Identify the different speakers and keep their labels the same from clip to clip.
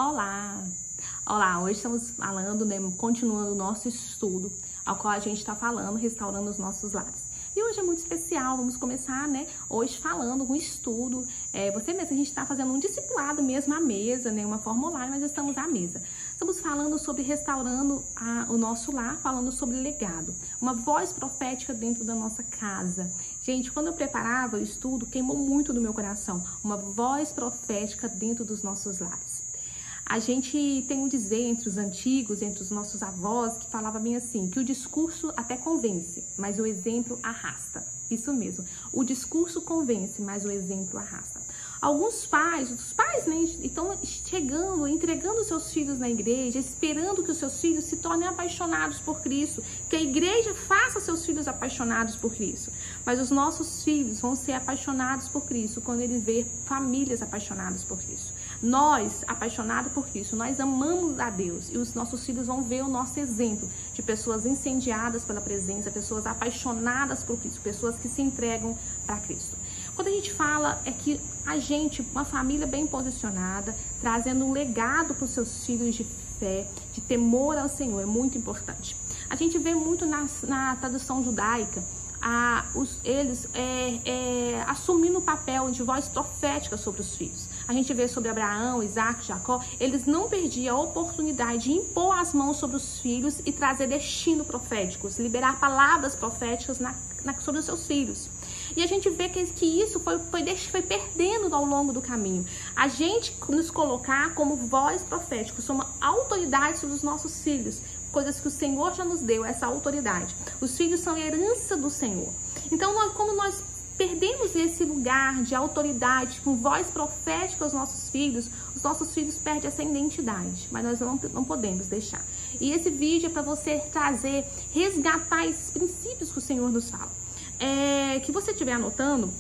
Speaker 1: Olá! Olá, hoje estamos falando, continuando o nosso estudo, ao qual a gente está falando, restaurando os nossos lares. E hoje é muito especial, vamos começar, hoje falando um estudo, você mesmo, a gente está fazendo um discipulado mesmo à mesa, uma forma online, mas estamos à mesa. Estamos falando sobre restaurando o nosso lar, falando sobre legado, uma voz profética dentro da nossa casa. Gente, quando eu preparava o estudo, queimou muito no meu coração, uma voz profética dentro dos nossos lares. A gente tem um dizer entre os antigos, entre os nossos avós, que falava bem assim, que o discurso até convence, mas o exemplo arrasta. Isso mesmo, o discurso convence, mas o exemplo arrasta. Alguns pais, os pais, estão chegando, entregando seus filhos na igreja, esperando que os seus filhos se tornem apaixonados por Cristo, que a igreja faça seus filhos apaixonados por Cristo. Mas os nossos filhos vão ser apaixonados por Cristo quando eles verem famílias apaixonadas por Cristo. Nós, apaixonados por Cristo, nós amamos a Deus e os nossos filhos vão ver o nosso exemplo de pessoas incendiadas pela presença, pessoas apaixonadas por Cristo, pessoas que se entregam para Cristo. Quando a gente fala é que a gente, uma família bem posicionada, trazendo um legado para os seus filhos de fé, de temor ao Senhor, é muito importante. A gente vê muito na tradução judaica, eles assumindo o papel de voz profética sobre os filhos. A gente vê sobre Abraão, Isaac, Jacó, eles não perdiam a oportunidade de impor as mãos sobre os filhos e trazer destino proféticos, liberar palavras proféticas sobre os seus filhos. E a gente vê que isso foi perdendo ao longo do caminho. A gente nos colocar como voz profética, somos autoridade sobre os nossos filhos, coisas que o Senhor já nos deu, essa autoridade. Os filhos são herança do Senhor. Então, como nós perdemos esse lugar de autoridade, com voz profética aos nossos filhos, os nossos filhos perdem essa identidade, mas nós não podemos deixar. E esse vídeo é para você resgatar esses princípios que o Senhor nos fala. Que você estiver anotando,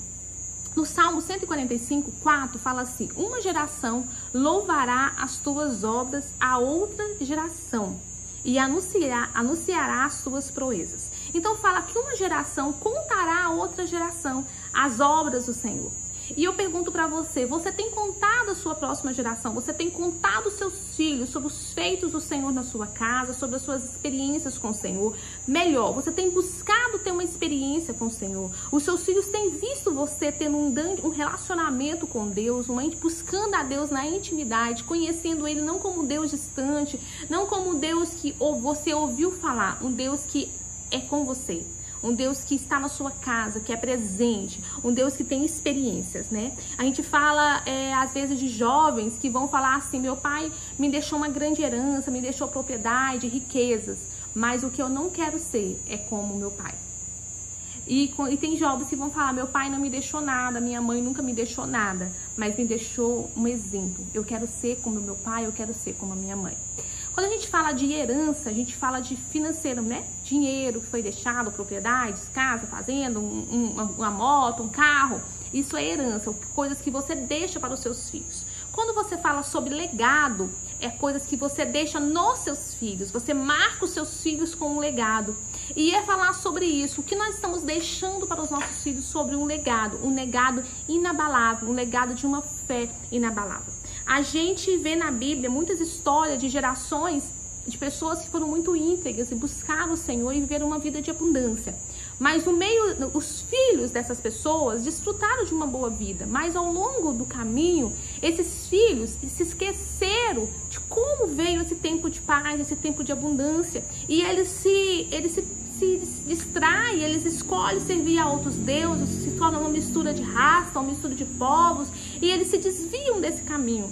Speaker 1: no Salmo 145, 4, fala assim: uma geração louvará as tuas obras a outra geração e anunciará as tuas proezas. Então fala que uma geração contará a outra geração as obras do Senhor. E eu pergunto para você tem contado a sua próxima geração? Você tem contado os seus filhos sobre os feitos do Senhor na sua casa, sobre as suas experiências com o Senhor? Melhor, você tem buscado ter uma experiência com o Senhor? Os seus filhos têm visto você tendo um relacionamento com Deus, buscando a Deus na intimidade, conhecendo Ele não como um Deus distante, não como um Deus que você ouviu falar, um Deus que é com você. Um Deus que está na sua casa, que é presente, um Deus que tem experiências, A gente fala, às vezes, de jovens que vão falar assim: meu pai me deixou uma grande herança, me deixou propriedade, riquezas, mas o que eu não quero ser é como meu pai. E tem jovens que vão falar: meu pai não me deixou nada, minha mãe nunca me deixou nada, mas me deixou um exemplo. Eu quero ser como meu pai, eu quero ser como a minha mãe. Quando a gente fala de herança, a gente fala de financeiro, Dinheiro que foi deixado, propriedades, casa, fazenda, uma moto, um carro. Isso é herança, coisas que você deixa para os seus filhos. Quando você fala sobre legado, é coisas que você deixa nos seus filhos. Você marca os seus filhos com um legado. E é falar sobre isso, o que nós estamos deixando para os nossos filhos sobre um legado inabalável, um legado de uma fé inabalável. A gente vê na Bíblia muitas histórias de gerações de pessoas que foram muito íntegras e buscaram o Senhor e viveram uma vida de abundância. Mas os filhos dessas pessoas desfrutaram de uma boa vida, mas ao longo do caminho, esses filhos se esqueceram de como veio esse tempo de paz, esse tempo de abundância. E eles se distraem, eles escolhem servir a outros deuses, se torna uma mistura de raça, uma mistura de povos, e eles se desviam desse caminho.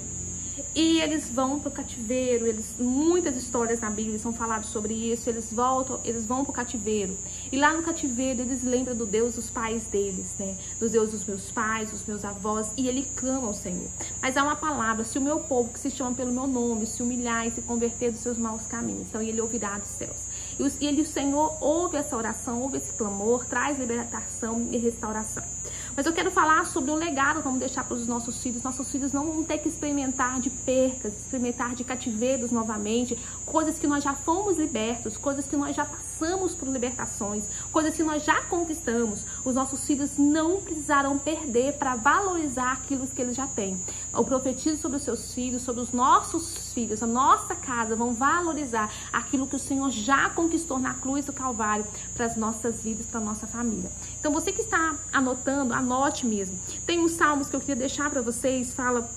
Speaker 1: E eles vão para o cativeiro, muitas histórias na Bíblia são faladas sobre isso, eles vão para o cativeiro. E lá no cativeiro eles lembram do Deus dos pais deles, Do Deus dos meus pais, dos meus avós, e ele clama ao Senhor. Mas há uma palavra: se o meu povo que se chama pelo meu nome se humilhar e se converter dos seus maus caminhos, então ele ouvirá dos céus. E o Senhor ouve essa oração, ouve esse clamor, traz libertação e restauração. Mas eu quero falar sobre um legado que vamos deixar para os nossos filhos. Nossos filhos não vão ter que experimentar de percas, experimentar de cativeiros novamente, coisas que nós já fomos libertos, coisas que nós já passamos. passamos por libertações, coisas que nós já conquistamos, os nossos filhos não precisarão perder para valorizar aquilo que eles já têm. Eu profetizo sobre os seus filhos, sobre os nossos filhos, a nossa casa, vão valorizar aquilo que o Senhor já conquistou na cruz do Calvário para as nossas vidas, para a nossa família. Então você que está anotando, anote mesmo. Tem uns salmos que eu queria deixar para vocês, fala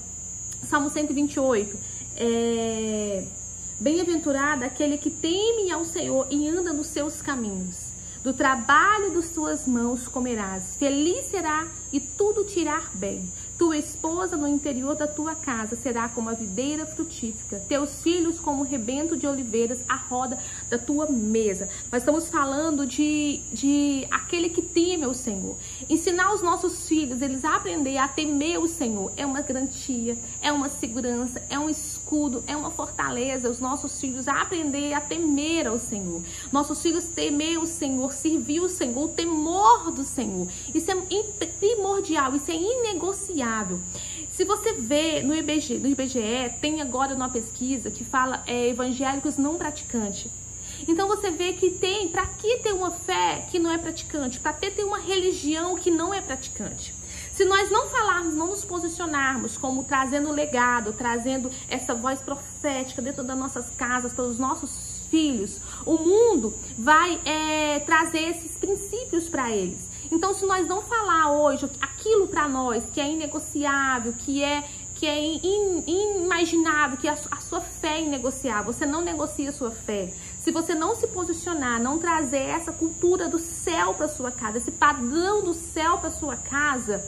Speaker 1: Salmo 128, bem-aventurado aquele que teme ao Senhor e anda nos seus caminhos. Do trabalho de suas mãos comerás. Feliz será e tudo te irá bem. Tua esposa no interior da tua casa será como a videira frutífera. Teus filhos como um rebento de oliveiras à roda da tua mesa. Nós estamos falando de aquele que teme o Senhor. Ensinar os nossos filhos, eles a aprender a temer o Senhor. É uma garantia, é uma segurança, é um escudo, é uma fortaleza. Os nossos filhos a aprender a temer ao Senhor. Nossos filhos temer o Senhor, servir o Senhor, o temor do Senhor. Isso é primordial, isso é inegociável. Se você vê no IBGE, tem agora uma pesquisa que fala evangélicos não praticantes. Então você vê que tem, para que ter uma fé que não é praticante? Para ter uma religião que não é praticante. Se nós não falarmos, não nos posicionarmos como trazendo legado, trazendo essa voz profética dentro das nossas casas, para os nossos filhos, o mundo vai trazer esses princípios para eles. Então, se nós não falar hoje aquilo para nós que é inegociável, que é inimaginável, que a sua fé é inegociável, você não negocia a sua fé. Se você não se posicionar, não trazer essa cultura do céu para sua casa, esse padrão do céu para sua casa,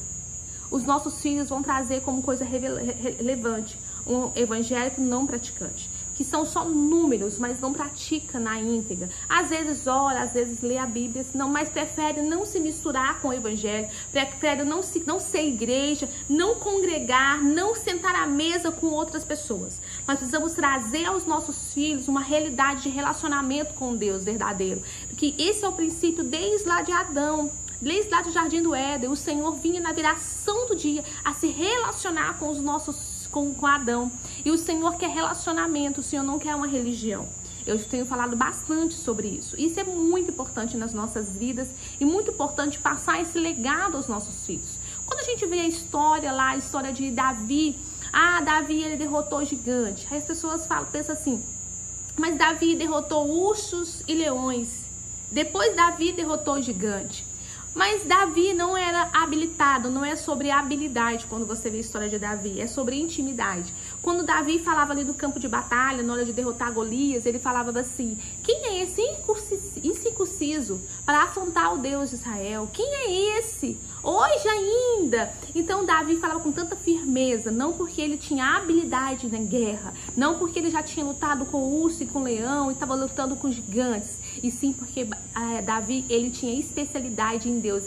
Speaker 1: os nossos filhos vão trazer como coisa relevante um evangélico não praticante, que são só números, mas não pratica na íntegra. Às vezes ora, às vezes lê a Bíblia, não, mas prefere não se misturar com o evangelho, prefere não ser igreja, não congregar, não sentar à mesa com outras pessoas. Nós precisamos trazer aos nossos filhos uma realidade de relacionamento com Deus verdadeiro, que esse é o princípio desde lá de Adão. Desde lá do Jardim do Éden, o Senhor vinha na viração do dia a se relacionar com os nossos, com Adão. E o Senhor quer relacionamento, o Senhor não quer uma religião. Eu tenho falado bastante sobre isso. Isso é muito importante nas nossas vidas e muito importante passar esse legado aos nossos filhos. Quando a gente vê a história lá, a história de Davi, Davi ele derrotou o gigante. Aí as pessoas pensam assim, mas Davi derrotou ursos e leões. Depois Davi derrotou o gigante. Mas Davi não era habilitado, não é sobre habilidade quando você vê a história de Davi, é sobre intimidade. Quando Davi falava ali no campo de batalha, na hora de derrotar Golias, ele falava assim, quem é esse incircunciso para afrontar o Deus de Israel? Quem é esse? Hoje ainda. Então Davi falava com tanta firmeza, não porque ele tinha habilidade na guerra, não porque ele já tinha lutado com o urso e com o leão e estava lutando com gigantes, e sim porque Davi ele tinha especialidade em Deus,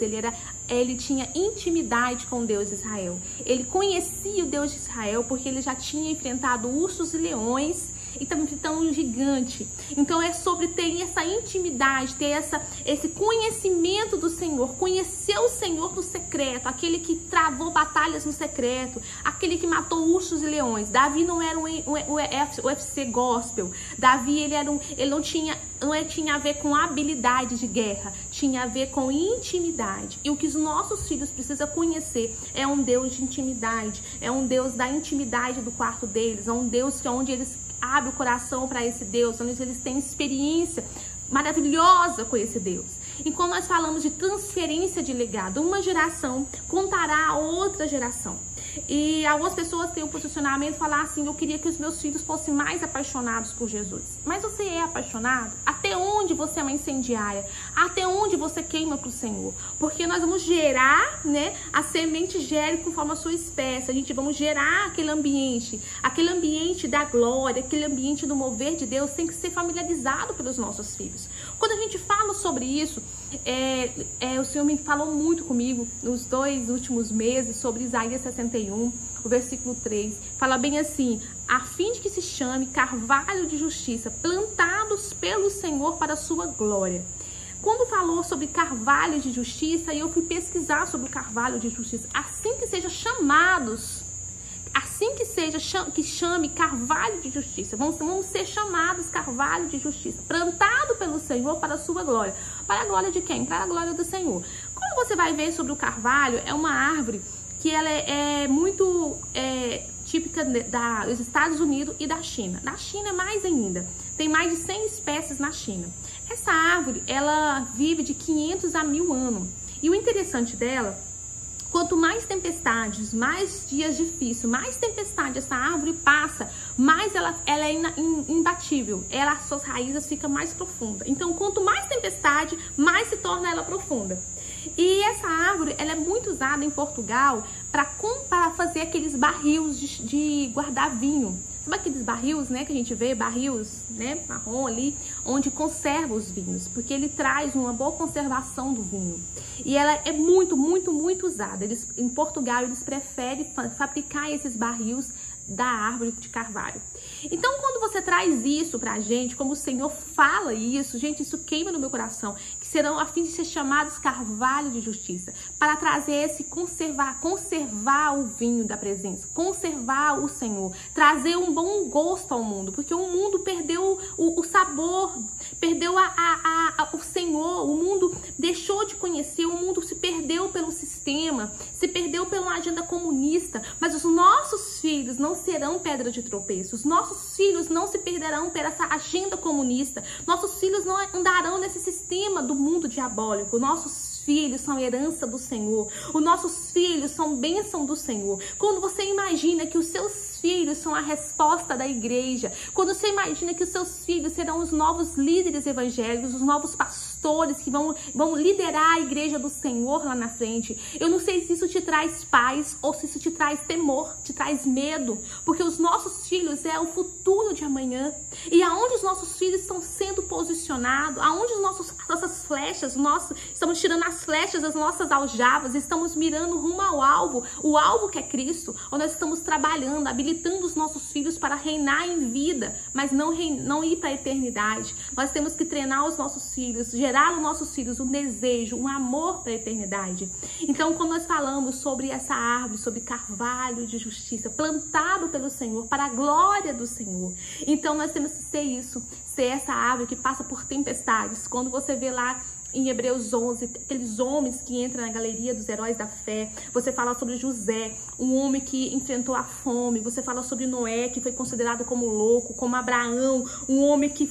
Speaker 1: ele tinha intimidade com Deus de Israel. Ele conhecia o Deus de Israel porque ele já tinha enfrentado ursos e leões e estava enfrentando um gigante. Então é sobre ter essa intimidade, ter esse conhecimento do Senhor, conhecer o Senhor no secreto, aquele que travou batalhas no secreto, aquele que matou ursos e leões. Davi não era um UFC gospel. Davi ele não tinha a ver com habilidade de guerra, tinha a ver com intimidade. E o que os nossos filhos precisam conhecer é um Deus de intimidade, é um Deus da intimidade do quarto deles, é um Deus que é onde eles abrem o coração para esse Deus, onde eles têm experiência maravilhosa com esse Deus. E quando nós falamos de transferência de legado, uma geração contará a outra geração. E algumas pessoas têm o posicionamento de falar assim, eu queria que os meus filhos fossem mais apaixonados por Jesus. Mas você é apaixonado? Até onde você é uma incendiária? Até onde você queima para o Senhor? Porque nós vamos gerar, né? A semente gere conforme a sua espécie. A gente vamos gerar aquele ambiente da glória, aquele ambiente do mover de Deus tem que ser familiarizado pelos nossos filhos. Quando a gente fala sobre isso, o Senhor me falou muito comigo nos 2 últimos meses sobre Isaías 61, o versículo 3, fala bem assim, a fim de que se chame carvalho de justiça, plantados pelo Senhor para a sua glória. Quando falou sobre carvalho de justiça, eu fui pesquisar sobre o carvalho de justiça, assim que sejam chamados Assim que seja, que chame carvalho de justiça. Vamos ser chamados carvalho de justiça, plantado pelo Senhor para a sua glória. Para a glória de quem? Para a glória do Senhor. Quando você vai ver sobre o carvalho, é uma árvore que ela é muito típica dos Estados Unidos e da China. Da China mais ainda. Tem mais de 100 espécies na China. Essa árvore, ela vive de 500 a 1000 anos. E o interessante dela, quanto mais tempestades, mais dias difíceis, mais tempestade essa árvore passa, mais ela é imbatível. Suas raízes ficam mais profundas. Então, quanto mais tempestade, mais se torna ela profunda. E essa árvore, ela é muito usada em Portugal para fazer aqueles barris de guardar vinho. Sabe aqueles barris, né, que a gente vê, barris, né, marrom ali, onde conserva os vinhos, porque ele traz uma boa conservação do vinho. E ela é muito, muito, muito usada. Em Portugal, eles preferem fabricar esses barris da árvore de carvalho. Então, quando você traz isso pra gente, como o Senhor fala isso, gente, isso queima no meu coração, que serão a fim de ser chamados carvalho de justiça, para trazer esse conservar o vinho da presença, conservar o Senhor, trazer um bom gosto ao mundo, porque o mundo perdeu o sabor, perdeu o Senhor, o mundo deixou de conhecer, o mundo se perdeu pelo sistema, se perdeu pela agenda comunista, mas os nossos filhos não serão pedra de tropeço, os nossos filhos não se perderão por essa agenda comunista, nossos filhos não andarão nesse sistema do mundo diabólico, nossos filhos são herança do Senhor, os nossos filhos são bênção do Senhor. Quando você imagina que os seus filhos são a resposta da igreja, quando você imagina que os seus filhos serão os novos líderes evangélicos, os novos pastores que vão liderar a igreja do Senhor lá na frente, eu não sei se isso te traz paz ou se isso te traz temor, te traz medo, porque os nossos filhos é o futuro de amanhã. E aonde os nossos filhos estão sendo posicionados, aonde nossas flechas, estamos tirando as flechas das nossas aljavas, estamos mirando rumo ao alvo, o alvo que é Cristo, ou nós estamos trabalhando, habilitando os nossos filhos para reinar em vida, mas não ir para a eternidade. Nós temos que treinar os nossos filhos, gerar nos nossos filhos um desejo, um amor para a eternidade. Então, quando nós falamos sobre essa árvore, sobre carvalho de justiça, plantado pelo Senhor, para a glória do Senhor, então nós temos que ser isso, ser essa árvore que passa por tempestades. Quando você vê lá em Hebreus 11, aqueles homens que entram na galeria dos heróis da fé, você fala sobre José, um homem que enfrentou a fome, você fala sobre Noé, que foi considerado como louco, como Abraão, um homem que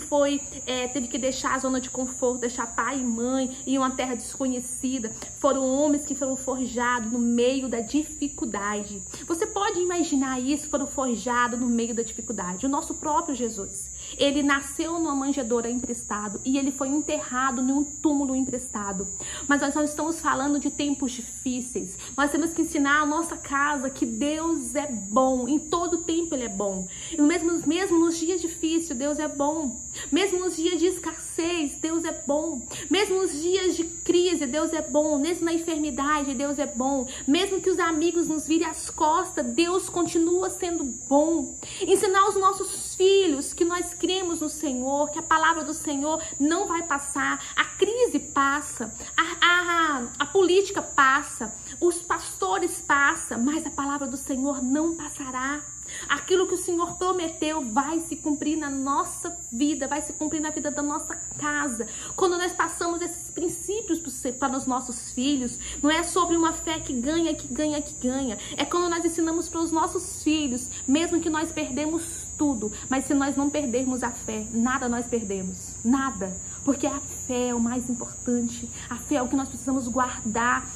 Speaker 1: teve que deixar a zona de conforto, deixar pai e mãe em uma terra desconhecida. Foram homens que foram forjados no meio da dificuldade. Você pode imaginar isso, foram forjados no meio da dificuldade. O nosso próprio Jesus, ele nasceu numa manjedoura emprestado e ele foi enterrado num túmulo emprestado. Mas nós não estamos falando de tempos difíceis. Nós temos que ensinar a nossa casa que Deus é bom. Em todo tempo Ele é bom. E mesmo nos dias difíceis, Deus é bom. Mesmo nos dias de escassez, Deus é bom. Mesmo nos dias de crise, Deus é bom. Mesmo na enfermidade, Deus é bom. Mesmo que os amigos nos virem as costas, Deus continua sendo bom. Ensinar os nossos filhos que nós cremos no Senhor, que a palavra do Senhor não vai passar. A crise passa, a política passa, os pastores passam, mas a palavra do Senhor não passará. Aquilo que o Senhor prometeu vai se cumprir na nossa vida, vai se cumprir na vida da nossa casa. Quando nós passamos esses princípios para os nossos filhos, não é sobre uma fé que ganha, que ganha, que ganha. É quando nós ensinamos para os nossos filhos, mesmo que nós perdemos tudo, mas se nós não perdermos a fé, nada nós perdemos, nada. Porque a fé é o mais importante, a fé é o que nós precisamos guardar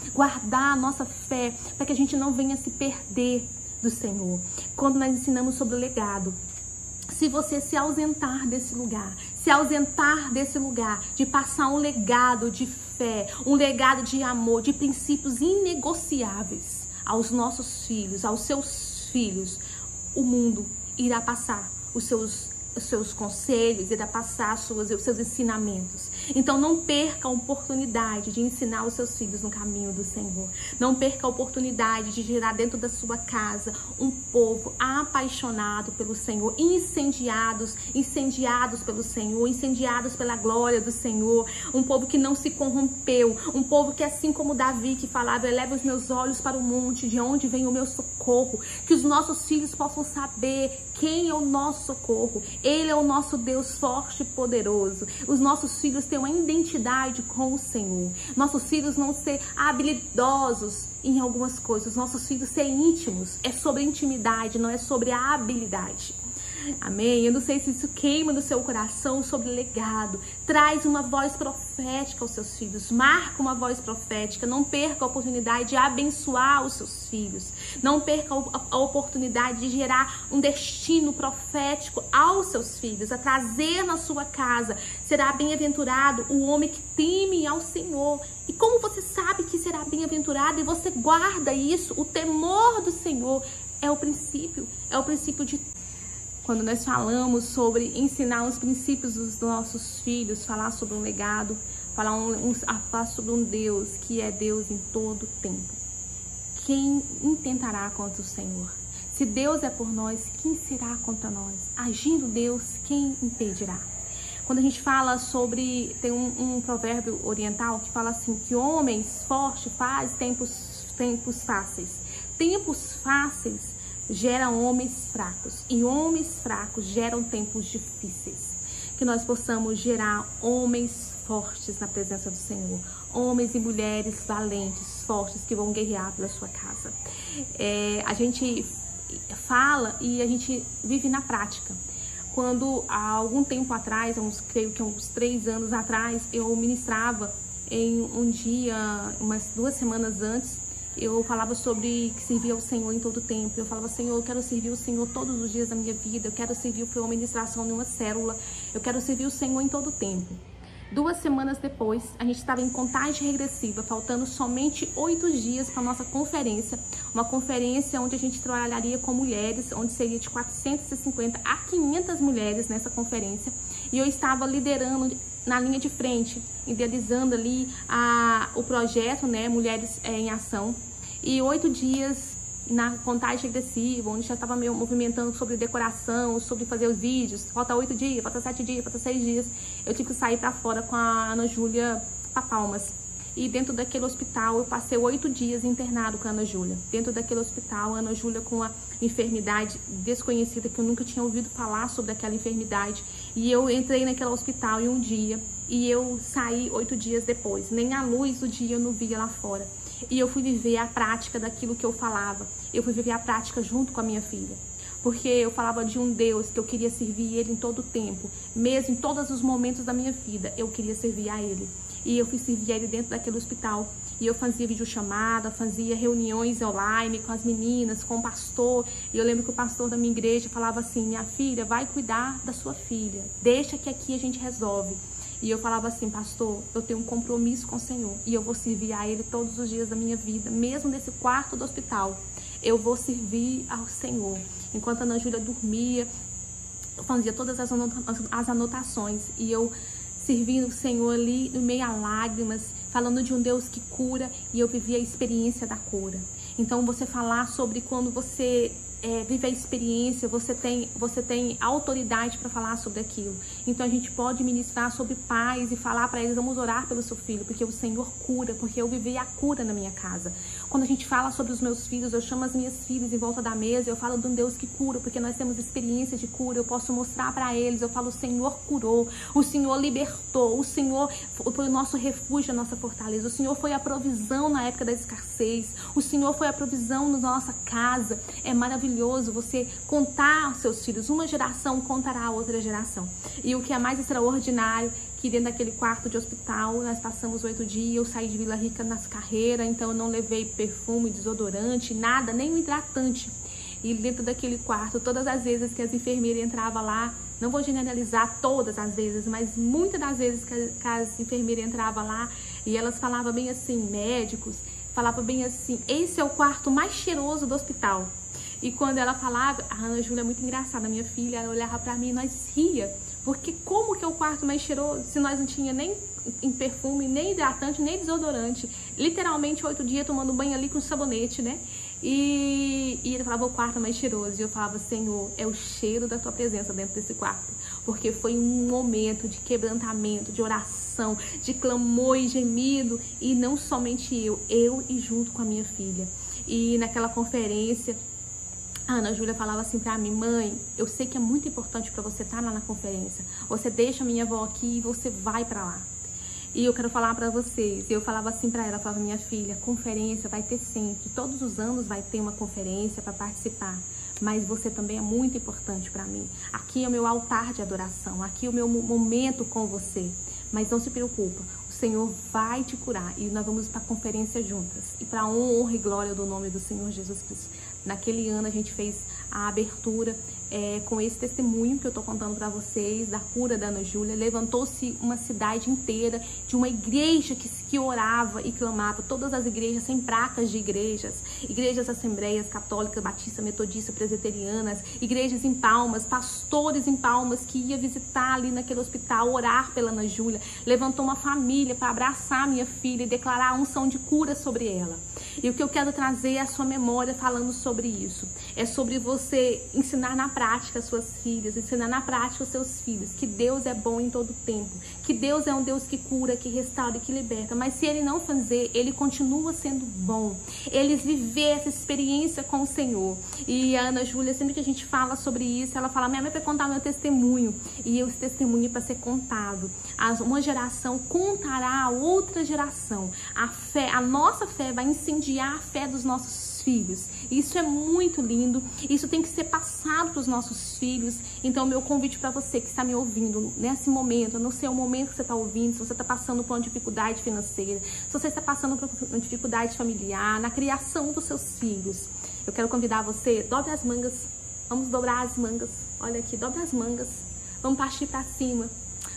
Speaker 1: a nossa fé, para que a gente não venha se perder do Senhor. Quando nós ensinamos sobre o legado, se você se ausentar desse lugar, de passar um legado de fé, um legado de amor, de princípios inegociáveis aos nossos filhos, aos seus filhos, o mundo irá passar os seus os seus conselhos, irá passar os seus ensinamentos. Então não perca a oportunidade de ensinar os seus filhos no caminho do Senhor. Não perca a oportunidade de gerar dentro da sua casa um povo apaixonado pelo Senhor, incendiados pelo Senhor, incendiados pela glória do Senhor, um povo que não se corrompeu, um povo que, assim como Davi, que falava: eleva os meus olhos para o monte, de onde vem o meu socorro. Que os nossos filhos possam saber quem é o nosso socorro. Ele é o nosso Deus forte e poderoso. Os nossos filhos têm uma identidade com o Senhor. Nossos filhos não ser habilidosos em algumas coisas. Nossos filhos ser íntimos. É sobre intimidade, não é sobre a habilidade. Amém? Eu não sei se isso queima no seu coração sobre legado. Traz uma voz profética aos seus filhos. Marca uma voz profética. Não perca a oportunidade de abençoar os seus filhos. Não perca a oportunidade de gerar um destino profético aos seus filhos. A trazer na sua casa. Será bem-aventurado o homem que teme ao Senhor. E como você sabe que será bem-aventurado e você guarda isso, o temor do Senhor é o princípio de... Quando nós falamos sobre ensinar os princípios dos nossos filhos, falar sobre um legado, falar sobre um Deus que é Deus em todo tempo. Quem intentará contra o Senhor? Se Deus é por nós, quem será contra nós? Agindo Deus, quem impedirá? Quando a gente fala sobre... Tem um provérbio oriental que fala assim, que homens fortes fazem tempos fáceis. Tempos fáceis geram homens fracos, e homens fracos geram tempos difíceis. Que nós possamos gerar homens fortes na presença do Senhor, homens e mulheres valentes, fortes, que vão guerrear pela sua casa. A gente fala e a gente vive na prática. Quando há algum tempo atrás, creio que uns 3 anos atrás, eu ministrava em um dia, umas 2 semanas antes, eu falava sobre que servir ao Senhor em todo tempo. Eu falava: Senhor, eu quero servir o Senhor todos os dias da minha vida. Eu quero servir, foi uma ministração de uma célula. Eu quero servir o Senhor em todo tempo. 2 semanas depois, a gente estava em contagem regressiva, faltando somente 8 dias para a nossa conferência. Uma conferência onde a gente trabalharia com mulheres, onde seria de 450 a 500 mulheres nessa conferência. E eu estava liderando na linha de frente, idealizando ali o projeto, né, Mulheres em Ação. E 8 dias na contagem regressiva, onde já estava meio movimentando sobre decoração, sobre fazer os vídeos. Falta 8 dias, falta 7 dias, falta 6 dias. Eu tive que sair para fora com a Ana Júlia para Palmas. E dentro daquele hospital, eu passei 8 dias internado com a Ana Júlia. Dentro daquele hospital, a Ana Júlia com uma enfermidade desconhecida, que eu nunca tinha ouvido falar sobre aquela enfermidade. E eu entrei naquele hospital em um dia, e eu saí 8 dias depois. Nem a luz do dia eu não via lá fora. E eu fui viver a prática daquilo que eu falava. Eu fui viver a prática junto com a minha filha. Porque eu falava de um Deus que eu queria servir Ele em todo o tempo. Mesmo em todos os momentos da minha vida, eu queria servir a Ele. E eu fui servir a Ele dentro daquele hospital. E eu fazia videochamada, fazia reuniões online com as meninas, com o pastor. E eu lembro que o pastor da minha igreja falava assim: minha filha, vai cuidar da sua filha. Deixa que aqui a gente resolve. E eu falava assim: pastor, eu tenho um compromisso com o Senhor. E eu vou servir a Ele todos os dias da minha vida. Mesmo nesse quarto do hospital, eu vou servir ao Senhor. Enquanto a Ana Júlia dormia, eu fazia todas as anotações. E eu servindo o Senhor ali, no meio a lágrimas, falando de um Deus que cura, e eu vivi a experiência da cura. Então, você falar sobre quando você vive a experiência, você tem autoridade para falar sobre aquilo. Então, a gente pode ministrar sobre pais e falar para eles: vamos orar pelo seu filho, porque o Senhor cura, porque eu vivi a cura na minha casa. Quando a gente fala sobre os meus filhos, eu chamo as minhas filhas em volta da mesa, eu falo de um Deus que cura, porque nós temos experiência de cura. Eu posso mostrar para eles, eu falo: o Senhor curou, o Senhor libertou, o Senhor foi o nosso refúgio, a nossa fortaleza, o Senhor foi a provisão na época da escassez, o Senhor foi a provisão na nossa casa. É maravilhoso você contar aos seus filhos. Uma geração contará a outra geração. E o que é mais extraordinário, que dentro daquele quarto de hospital, nós passamos 8 dias, eu saí de Vila Rica nas carreiras, então eu não levei perfume, desodorante, nada, nem um hidratante. E dentro daquele quarto, todas as vezes que as enfermeiras entravam lá, não vou generalizar todas as vezes, mas muitas das vezes que as enfermeiras entravam lá, e elas falavam bem assim, médicos, falavam bem assim: esse é o quarto mais cheiroso do hospital. E quando ela falava, a Ana Júlia é muito engraçada, minha filha, ela olhava pra mim e nós ria. Porque como que é o quarto mais cheiroso se nós não tinha nem em perfume, nem hidratante, nem desodorante? Literalmente 8 dias tomando banho ali com sabonete, né? E ele falava, o quarto mais cheiroso. E eu falava, Senhor, é o cheiro da tua presença dentro desse quarto. Porque foi um momento de quebrantamento, de oração, de clamor e gemido. E não somente eu e junto com a minha filha. E naquela conferência, a Ana Júlia falava assim pra mim, mãe, eu sei que é muito importante pra você estar lá na conferência. Você deixa a minha avó aqui e você vai pra lá. E eu quero falar pra vocês, eu falava assim pra ela, falava, minha filha, conferência vai ter sempre, todos os anos vai ter uma conferência pra participar. Mas você também é muito importante pra mim. Aqui é o meu altar de adoração, aqui é o meu momento com você. Mas não se preocupa, o Senhor vai te curar e nós vamos para a conferência juntas. E para honra e glória do nome do Senhor Jesus Cristo. Naquele ano a gente fez a abertura com esse testemunho que eu tô contando para vocês, da cura da Ana Júlia. Levantou-se uma cidade inteira de uma igreja que orava e clamava, todas as igrejas, sem placas de igrejas assembleias, católicas, batistas, metodistas, presbiterianas, igrejas em Palmas, pastores em Palmas que ia visitar ali naquele hospital, orar pela Ana Júlia. Levantou uma família para abraçar minha filha e declarar a unção de cura sobre ela. E o que eu quero trazer é a sua memória falando sobre isso. É sobre você ensinar na prática as suas filhas, ensinar na prática os seus filhos, que Deus é bom em todo tempo, que Deus é um Deus que cura, que restaura e que liberta. Mas se Ele não fazer, Ele continua sendo bom. Eles viver essa experiência com o Senhor. E a Ana Júlia, sempre que a gente fala sobre isso, ela fala, minha mãe vai contar meu testemunho. E esse testemunho é para ser contado. Uma geração contará a outra geração. A nossa fé vai incendiar a fé dos nossos filhos. Isso é muito lindo. Isso tem que ser passado para os nossos filhos. Então, meu convite para você que está me ouvindo nesse momento, não sei o momento que você está ouvindo, se você está passando por uma dificuldade financeira, se você está passando por uma dificuldade familiar, na criação dos seus filhos, eu quero convidar você, dobre as mangas. Vamos dobrar as mangas. Olha aqui, dobre as mangas. Vamos partir para cima.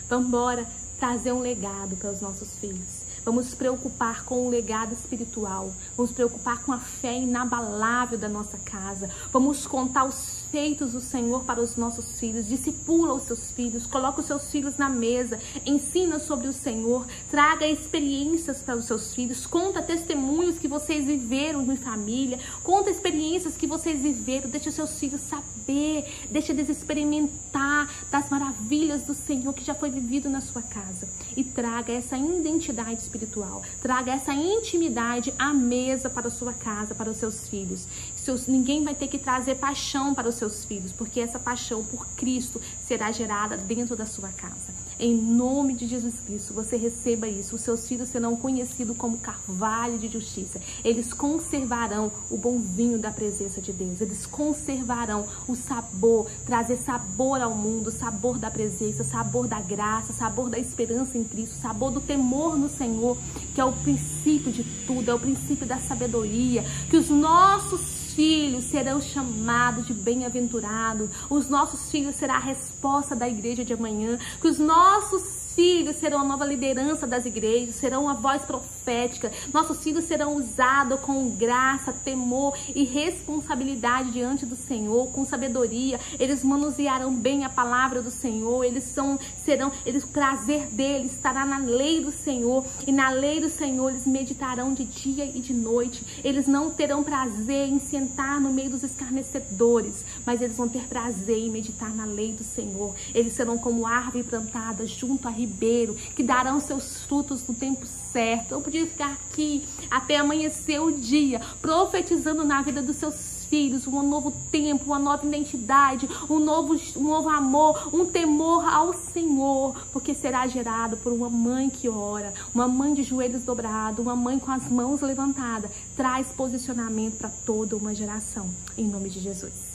Speaker 1: Vamos embora trazer um legado para os nossos filhos. Vamos nos preocupar com o legado espiritual. Vamos nos preocupar com a fé inabalável da nossa casa. Vamos contar os feitos do Senhor para os nossos filhos. Discipula os seus filhos. Coloca os seus filhos na mesa. Ensina sobre o Senhor. Traga experiências para os seus filhos. Conta testemunhos que vocês viveram em família. Conta experiências que vocês viveram. Deixa os seus filhos saber. Deixa eles experimentar das maravilhas do Senhor que já foi vivido na sua casa. E traga essa identidade espiritual. Traga essa intimidade à mesa para a sua casa, para os seus filhos. Ninguém vai ter que trazer paixão para os seus filhos, porque essa paixão por Cristo será gerada dentro da sua casa. Em nome de Jesus Cristo, você receba isso. Os seus filhos serão conhecidos como carvalho de justiça. Eles conservarão o bom vinho da presença de Deus. Eles conservarão o sabor, trazer sabor ao mundo, sabor da presença, sabor da graça, sabor da esperança em Cristo, sabor do temor no Senhor, que é o princípio de tudo, é o princípio da sabedoria, que os nossos filhos serão chamados de bem-aventurados. Os nossos filhos serão a resposta da igreja de amanhã. Que os nossos filhos serão a nova liderança das igrejas, serão a voz profética. Nossos filhos serão usados com graça, temor e responsabilidade diante do Senhor, com sabedoria. Eles manusearão bem a palavra do Senhor. O prazer deles estará na lei do Senhor, e na lei do Senhor eles meditarão de dia e de noite. Eles não terão prazer em sentar no meio dos escarnecedores, mas eles vão ter prazer em meditar na lei do Senhor. Eles serão como árvore plantada junto a ribeiro, que darão seus frutos no tempo certo. Eu podia ficar aqui até amanhecer o dia, profetizando na vida dos seus filhos um novo tempo, uma nova identidade, um novo amor, um temor ao Senhor, porque será gerado por uma mãe que ora, uma mãe de joelhos dobrados, uma mãe com as mãos levantadas. Traz posicionamento para toda uma geração, em nome de Jesus.